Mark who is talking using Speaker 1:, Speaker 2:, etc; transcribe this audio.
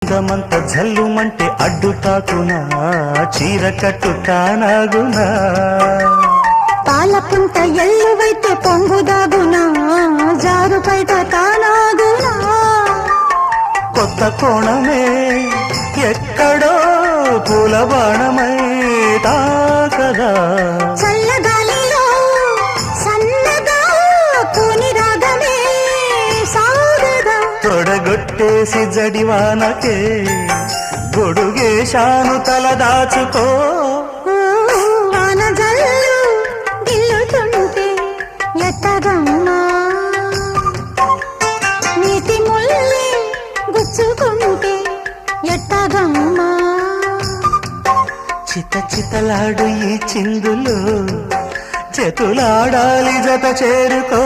Speaker 1: అందమంత జల్లుమంటే అడ్డు తాకునా చీర కట్టు తానాగునా
Speaker 2: పాలపుంట ఎల్లువైతే పొంగుదాగునా జారు బయట తానాగునా
Speaker 1: కొత్త కోణమే ఎక్కడో పూల బాణమై తాకదా
Speaker 2: చల్లగాలిలో సన్నగా కూని రాగమే సాగదా
Speaker 1: తొడగొట్టేసి జడివానకే గొడుగేశాను తల దాచుకో
Speaker 2: వాన జల్లు గిల్లుతుంటే ఎట్టగమ్మా నీటి ముల్లి గుచ్చుకుంటే ఎట్టగమ్మా
Speaker 1: చిత చితలాడు ఈ చిందులు చేతులాడాలి జత చేరుకో